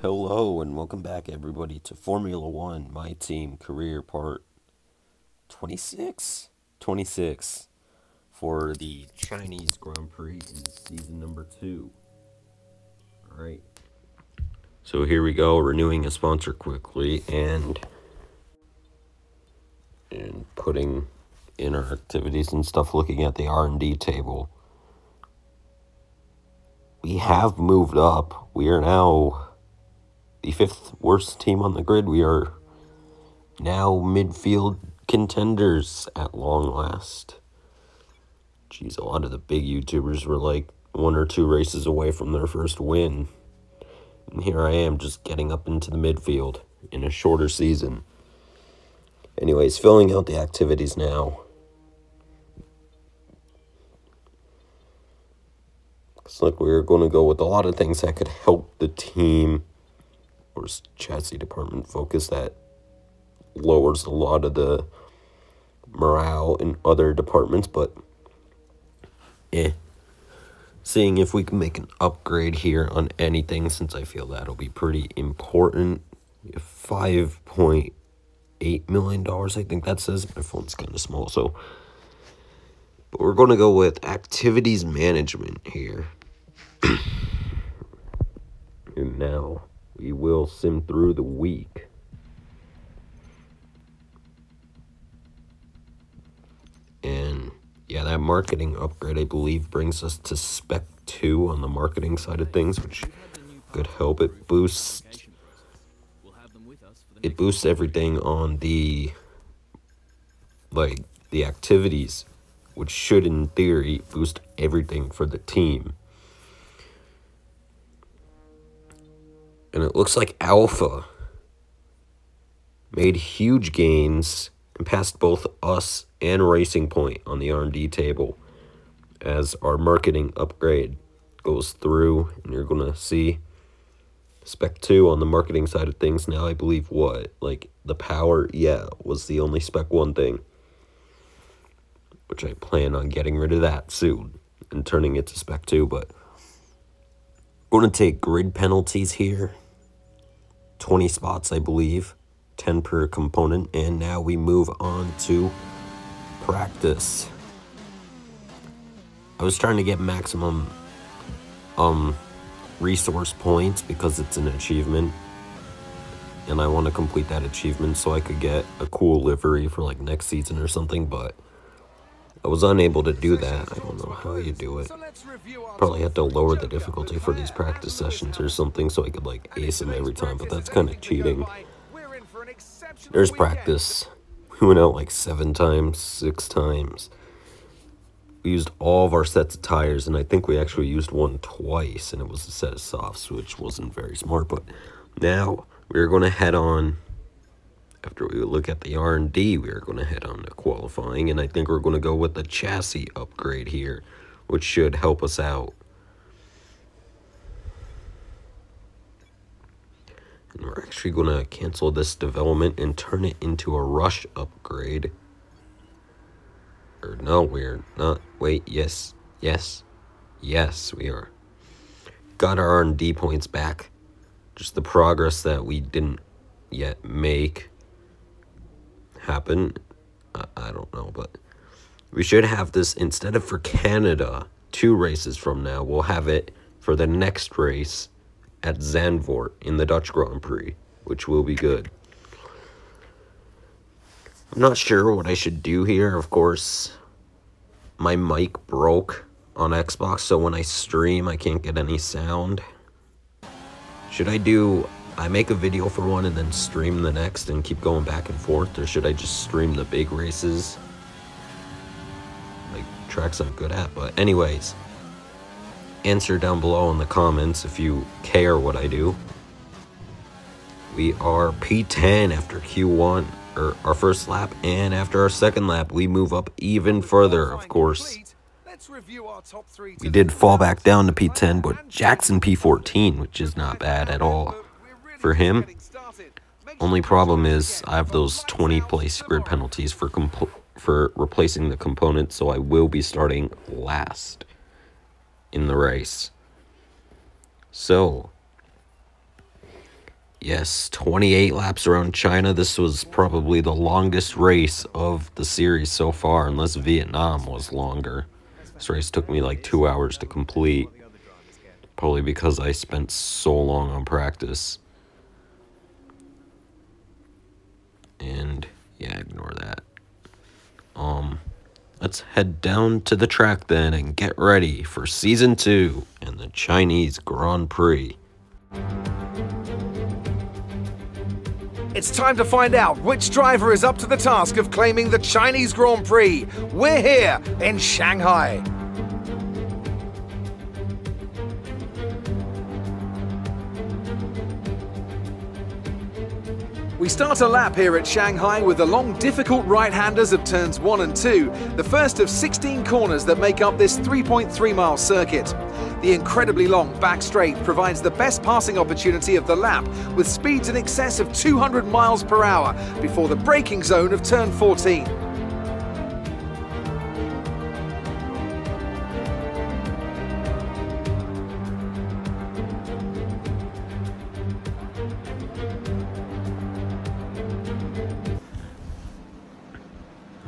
Hello and welcome back everybody to Formula One, my team career part 26? 26 for the Chinese Grand Prix in season number 2. Alright. So here we go, renewing a sponsor quickly and putting in our activities and stuff, looking at the R&D table. We have moved up. We are now the 5th worst team on the grid. We are now midfield contenders at long last. Jeez, a lot of the big YouTubers were like 1 or 2 races away from their first win. And here I am just getting up into the midfield in a shorter season. Anyways, filling out the activities now. Looks like we're going to go with a lot of things that could help the team or chassis department focus that lowers a lot of the morale in other departments, but seeing if we can make an upgrade here on anything, since I feel that'll be pretty important. $5.8 million, I think that says. My phone's kind of small, so. But we're going to go with activities management here. And now we will sim through the week. And yeah, that marketing upgrade, I believe, brings us to Spec 2 on the marketing side of things, which could help. It boosts everything on the activities, which should, in theory, boost everything for the team. And it looks like Alpha made huge gains and passed both us and Racing Point on the R&D table as our marketing upgrade goes through. And you're going to see Spec 2 on the marketing side of things. Now I believe the power, was the only Spec 1 thing, which I plan on getting rid of that soon and turning it to Spec 2. But we're going to take grid penalties here. 20 spots, I believe. 10 per component. And now we move on to practice. I was trying to get maximum resource points because it's an achievement. And I want to complete that achievement so I could get a cool livery for like next season or something, but I was unable to do that. I don't know how you do it. Probably have to lower the difficulty for these practice sessions or something so I could like ace them every time, but that's kind of cheating. There's practice. We went out like 7 times, 6 times. We used all of our sets of tires, and I think we actually used one twice, and it was a set of softs, which wasn't very smart. But now we're going to head on. After we look at the R&D, we are going to head on to qualifying, and I think we're going to go with the chassis upgrade here, which should help us out. And we're actually going to cancel this development and turn it into a rush upgrade. Or no, we're not. Wait, yes, we are. Got our R&D points back. Just the progress that we didn't yet make happen. I don't know, but we should have this instead of for Canada 2 races from now. We'll have it for the next race at Zandvoort in the Dutch Grand Prix, which will be good. I'm not sure what I should do here. Of course, my mic broke on Xbox, so when I stream, I can't get any sound. Should I make a video for one and then stream the next and keep going back and forth, or should I just stream the big races? Like tracks I'm good at, but anyways, answer down below in the comments if you care what I do. We are P10 after Q1, or our first lap, and after our second lap, we move up even further, of course. We did fall back down to P10, but Jackson P14, which is not bad at all for him. Only problem is I have those 20 place grid penalties for replacing the components, so I will be starting last in the race. So Yes, 28 laps around China. This was probably the longest race of the series so far, unless Vietnam was longer. This race took me like 2 hours to complete, probably because I spent so long on practice. And yeah, ignore that. Let's head down to the track then and get ready for Season 2 and the Chinese Grand Prix. It's time to find out which driver is up to the task of claiming the Chinese Grand Prix. We're here in Shanghai. We start a lap here at Shanghai with the long, difficult right-handers of turns 1 and 2, the first of 16 corners that make up this 3.3-mile circuit. The incredibly long back straight provides the best passing opportunity of the lap, with speeds in excess of 200 miles per hour before the braking zone of turn 14.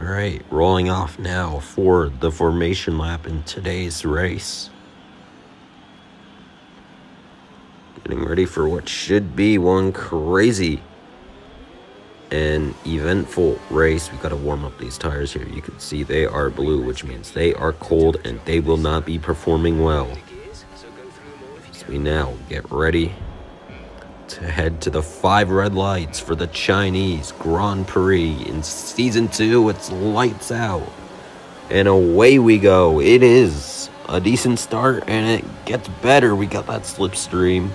Alright, rolling off now for the formation lap in today's race. Getting ready for what should be one crazy and eventful race. We gotta warm up these tires here. You can see they are blue, which means they are cold and they will not be performing well. So we now get ready to head to the 5 red lights for the Chinese Grand Prix. In Season 2, it's lights out. And away we go. It is a decent start, and it gets better. We got that slipstream.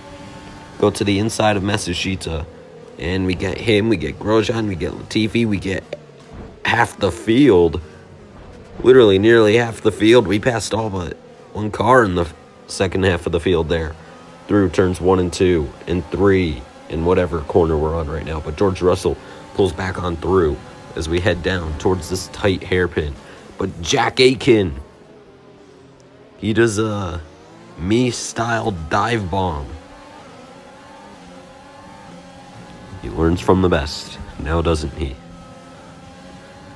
Go to the inside of Matsushita, and we get him, we get Grosjean, we get Latifi, we get half the field. Literally nearly half the field. We passed all but one car in the second half of the field there, through turns 1 and 2 and 3 and whatever corner we're on right now. But George Russell pulls back on through as we head down towards this tight hairpin. But Jack Aitken, he does a me-style dive bomb. He learns from the best, now doesn't he?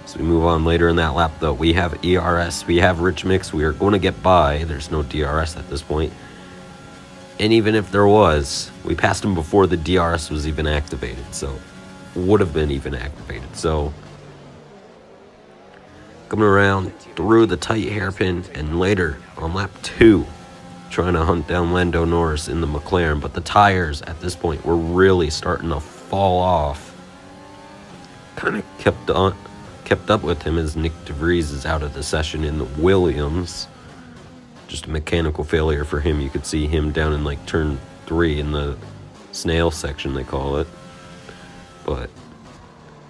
So we move on later in that lap, though. We have ERS, we have Rich Mix. We are going to get by. There's no DRS at this point. And even if there was, we passed him before the DRS was even activated. So, would have been even activated. So, coming around through the tight hairpin, and later on lap 2, trying to hunt down Lando Norris in the McLaren. But the tires at this point were really starting to fall off. Kind of kept up with him as Nick DeVries is out of the session in the Williams. Just a mechanical failure for him. You could see him down in like turn 3 in the snail section, they call it. But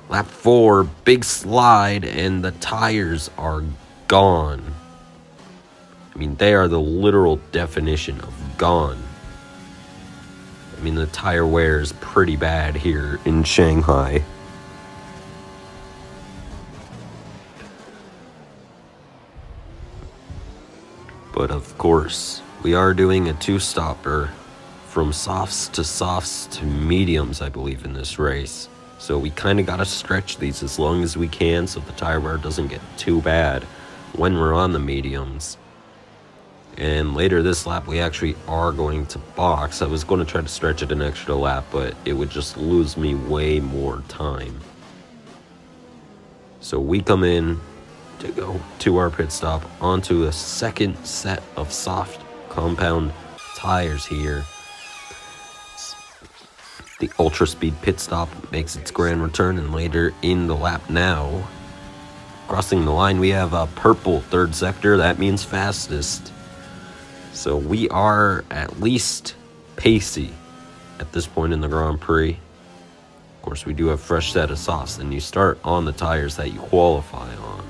lap 4, big slide, and the tires are gone. I mean, they are the literal definition of gone. I mean, the tire wear is pretty bad here in Shanghai. But of course, we are doing a 2-stopper from softs to mediums, I believe, in this race. So we kind of got to stretch these as long as we can so the tire wear doesn't get too bad when we're on the mediums. And later this lap, we actually are going to box. I was going to try to stretch it an extra lap, but it would just lose me way more time. So we come in to go to our pit stop onto a second set of soft compound tires here. The Ultra Speed pit stop makes its grand return, and later in the lap now, crossing the line, we have a purple third sector. That means fastest. So we are at least pacey at this point in the Grand Prix. Of course, we do have a fresh set of softs, and you start on the tires that you qualify on.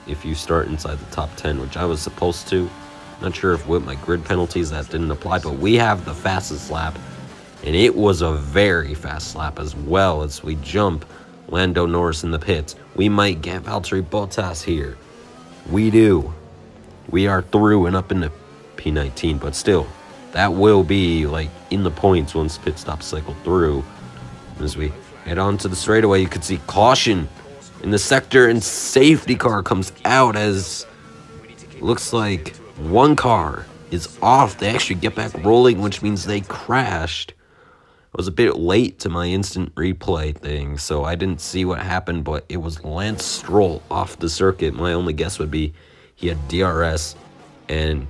If you start inside the top 10, which I was supposed to. Not sure if with my grid penalties that didn't apply, but we have the fastest lap, and it was a very fast lap as well as we jump Lando Norris in the pits. We might get Valtteri Bottas here. We do. We are through and up into P19, but still, that will be like in the points once pit stops cycle through. As we head on to the straightaway, you can see caution in the sector, and safety car comes out as looks like one car is off. They actually get back rolling, which means they crashed. I was a bit late to my instant replay thing, so I didn't see what happened, but it was Lance Stroll off the circuit. My only guess would be he had DRS, and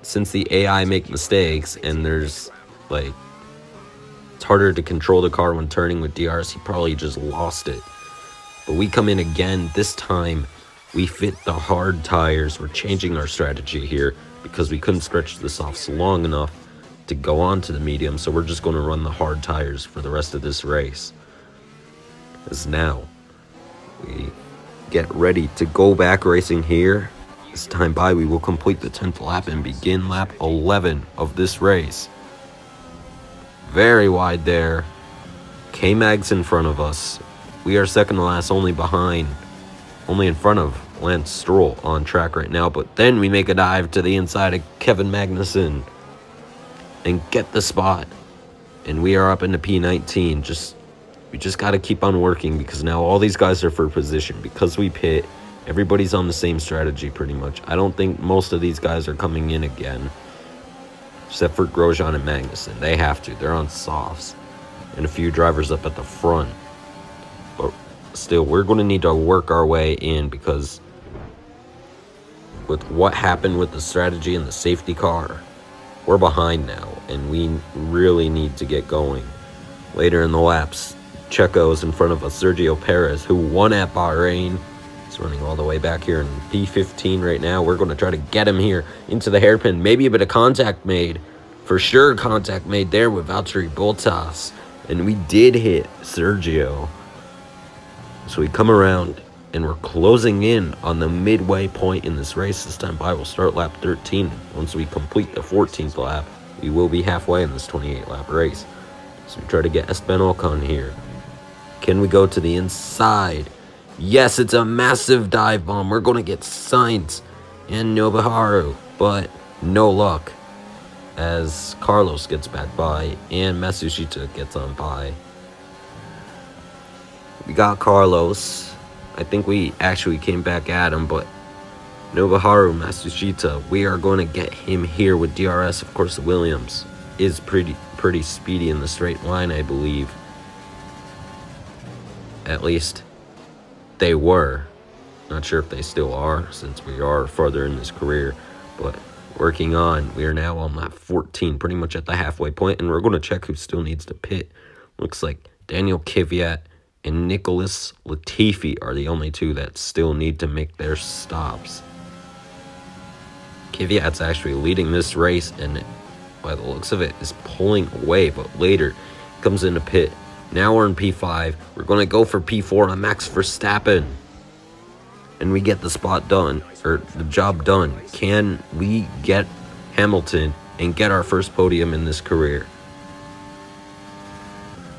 since the AI make mistakes and there's like it's harder to control the car when turning with DRS, he probably just lost it. But we come in again. This time we fit the hard tires. We're changing our strategy here because we couldn't stretch the softs long enough to go on to the medium, so we're just going to run the hard tires for the rest of this race. As now we get ready to go back racing here. This time by, we will complete the 10th lap and begin lap 11 of this race. Very wide there. K-Mag's in front of us. We are second to last, only in front of Lance Stroll on track right now. But then we make a dive to the inside of Kevin Magnussen and get the spot. And we are up into P19. We just got to keep on working because now all these guys are for position. Because we pit, everybody's on the same strategy pretty much. I don't think most of these guys are coming in again, except for Grosjean and Magnussen. They have to. They're on softs. And a few drivers up at the front. But still, we're going to need to work our way in because with what happened with the strategy and the safety car, we're behind now, and we really need to get going. Later in the laps, Checo is in front of us. Sergio Perez, who won at Bahrain, is running all the way back here in P15 right now. We're going to try to get him here into the hairpin. Maybe a bit of contact made. For sure contact made there with Valtteri Bottas. And we did hit Sergio. So we come around, and we're closing in on the midway point in this race. This time by, we'll start lap 13. Once we complete the 14th lap, we will be halfway in this 28-lap race. So we try to get Esteban Ocon here. Can we go to the inside? Yes, it's a massive dive bomb. We're going to get Sainz and Nobuharu, but no luck as Carlos gets back by and Matsushita gets on by. We got Carlos. I think we actually came back at him, but Nobuharu, Matsushita, we are going to get him here with DRS. Of course, the Williams is pretty speedy in the straight line, I believe. At least they were. Not sure if they still are, since we are further in this career, but working on. We are now on lap 14, pretty much at the halfway point, and we're going to check who still needs to pit. Looks like Daniel Kvyat and Nicholas Latifi are the only two that still need to make their stops. Kvyat's actually leading this race, and by the looks of it, is pulling away, but later comes into pit. Now we're in P5. We're going to go for P4 on Max Verstappen. And we get the spot done, or the job done. Can we get Hamilton and get our first podium in this career?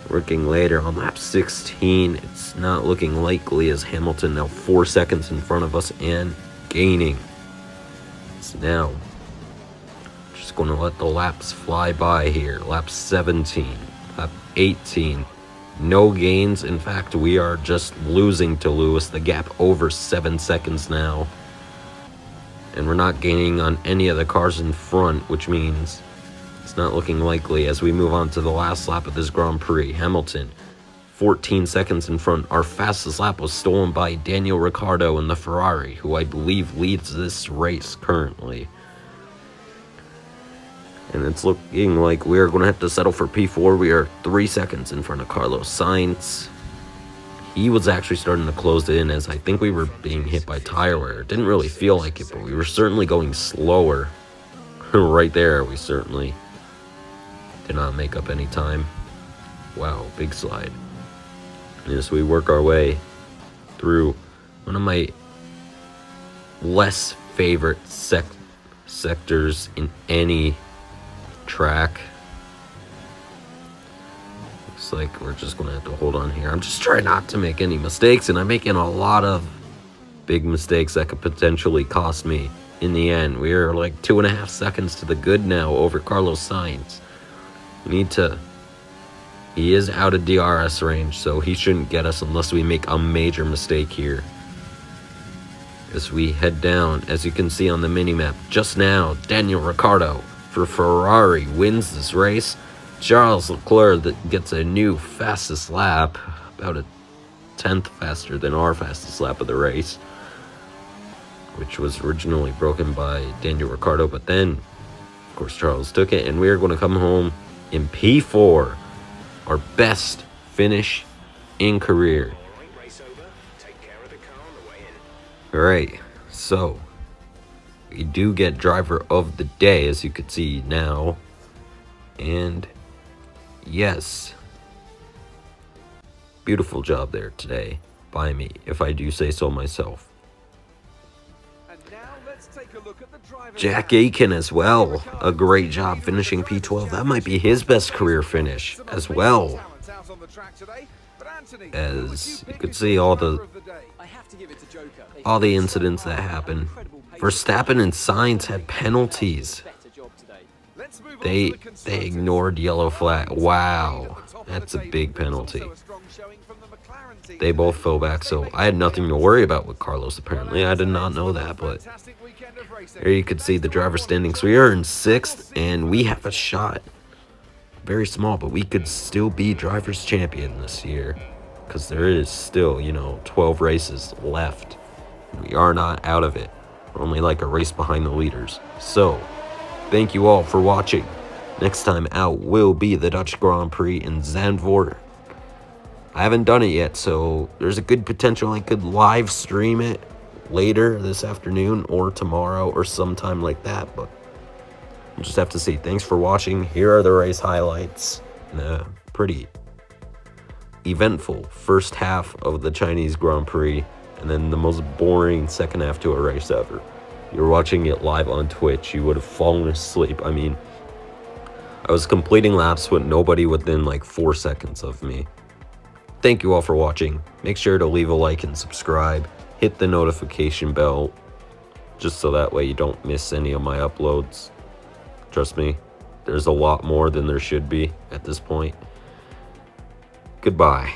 Working later on lap 16, it's not looking likely as Hamilton now 4 seconds in front of us and gaining. So now, just going to let the laps fly by here. Lap 17, lap 18, no gains. In fact, we are just losing to Lewis. The gap over 7 seconds now. And we're not gaining on any of the cars in front, which means it's not looking likely as we move on to the last lap of this Grand Prix. Hamilton, 14 seconds in front. Our fastest lap was stolen by Daniel Ricciardo in the Ferrari, who I believe leads this race currently. And it's looking like we are going to have to settle for P4. We are 3 seconds in front of Carlos Sainz. He was actually starting to close in as I think we were being hit by tire wear. It didn't really feel like it, but we were certainly going slower. Right there, we certainly did not make up any time. Wow, big slide. And as we work our way through one of my less favorite sectors in any track. Looks like we're just gonna have to hold on here. I'm just trying not to make any mistakes, and I'm making a lot of big mistakes that could potentially cost me in the end. We are like 2.5 seconds to the good now over Carlos Sainz. We need to... He is out of DRS range, so he shouldn't get us unless we make a major mistake here. As we head down, as you can see on the minimap, just now, Daniel Ricciardo for Ferrari wins this race. Charles Leclerc that gets a new fastest lap, about a 10th faster than our fastest lap of the race, which was originally broken by Daniel Ricciardo, but then, of course, Charles took it, and we are going to come home in P4, our best finish in career. Alright, so we do get driver of the day, as you can see now, and yes, beautiful job there today by me, if I do say so myself. Jack Aitken as well, a great job finishing P12. That might be his best career finish as well. As you could see, all the incidents that happened. Verstappen and Sainz had penalties. They ignored yellow flag. Wow, that's a big penalty. They both fell back, so I had nothing to worry about with Carlos, apparently. I did not know that, but there you could see the driver standings. We are in 6th, and we have a shot. Very small, but we could still be Drivers' Champion this year, because there is still, 12 races left. We are not out of it. We're only like a race behind the leaders. So, thank you all for watching. Next time out will be the Dutch Grand Prix in Zandvoort. I haven't done it yet, so there's a good potential I could live stream it later this afternoon or tomorrow or sometime like that, but we'll just have to see. Thanks for watching. Here are the race highlights. Pretty eventful first half of the Chinese Grand Prix, and then the most boring second half to a race ever. You're watching it live on Twitch, you would have fallen asleep. I mean, I was completing laps with nobody within like 4 seconds of me. Thank you all for watching. Make sure to leave a like and subscribe. Hit the notification bell, just so that way you don't miss any of my uploads. Trust me, there's a lot more than there should be at this point. Goodbye.